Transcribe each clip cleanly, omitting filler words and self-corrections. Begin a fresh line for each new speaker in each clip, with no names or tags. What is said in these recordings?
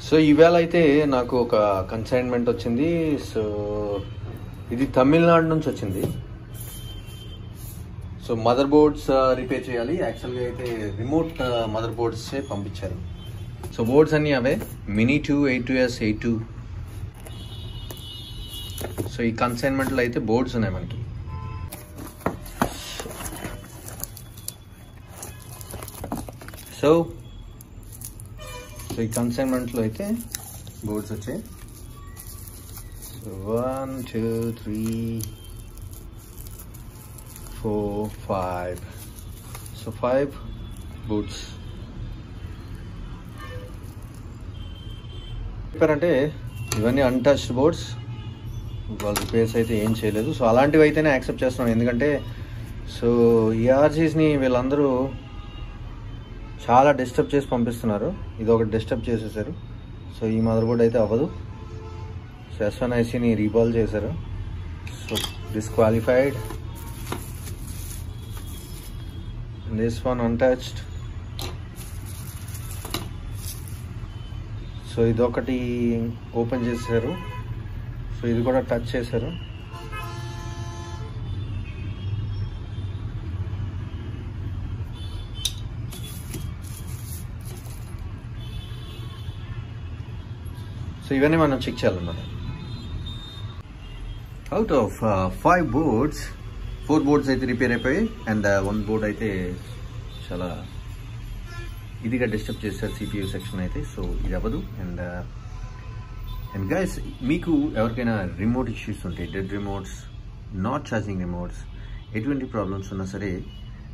So ఇవాళ అయితే నాకు ఒక కన్సైన్మెంట్ వచ్చింది. సో ఇది తమిళనాడు నుంచి వచ్చింది. సో మదర్ బోర్డ్స్ రిపేర్ చేయాలి. యాక్చువల్గా అయితే రిమోట్ మదర్ బోర్డ్స్ పంపించారు. సో బోర్డ్స్ అన్నీ అవే మినీ 2 82S 82. సో ఈ కన్సైన్మెంట్లో అయితే బోర్డ్స్ ఉన్నాయి మనకి. సో ఈ కన్సైన్మెంట్లో అయితే బోర్డ్స్ వచ్చాయి. సో 1 2 3 4 5. సో 5 బోర్డ్స్ చెప్పారంటే ఇవన్నీ అన్టచ్డ్ బోర్డ్స్. వాళ్ళ రిపేర్స్ అయితే ఏం చేయలేదు. సో అలాంటివి అయితేనే యాక్సెప్ట్ చేస్తున్నాం. ఎందుకంటే సో ఈఆర్సీస్ని వీళ్ళందరూ చాలా డిస్టర్బ్ చేసి పంపిస్తున్నారు. ఇది ఒకటి డిస్టర్బ్ చేసేసారు. సో ఈ మదర్ బోర్డ్ అయితే అవ్వదు. సో S1ICని రీబాల్ చేశారు. So disqualified. This one untouched. So ఇదొకటి ఓపెన్ చేశారు. సో ఇది కూడా టచ్ చేశారు. సో ఇవన్నీ మనం చెక్ చేయాలన్నమాట. అవుట్ ఆఫ్ 5 బోర్డ్స్ 4 బోర్డ్స్ అయితే రిపేర్ అయిపోయాయి. అండ్ 1 బోర్డ్ అయితే చాలా ఇదిగా డిస్టర్బ్ చేశారు CPU సెక్షన్ అయితే. సో ఇది అవ్వదు. అండ్ గైస్, మీకు ఎవరికైనా రిమోట్ ఇష్యూస్ ఉంటే, dead remotes, not charging remotes, ఎటువంటి ప్రాబ్లమ్స్ ఉన్నా సరే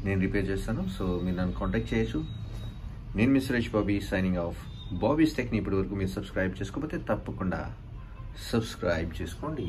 నేను రిపేర్ చేస్తాను. సో మీరు నన్ను కాంటాక్ట్ చేయొచ్చు. నేను మీ Suresh Bobby signing off. Bobby's టెక్ని ఇప్పటి వరకు మీరు సబ్స్క్రైబ్ చేసుకోకపోతే తప్పకుండా సబ్స్క్రైబ్ చేసుకోండి.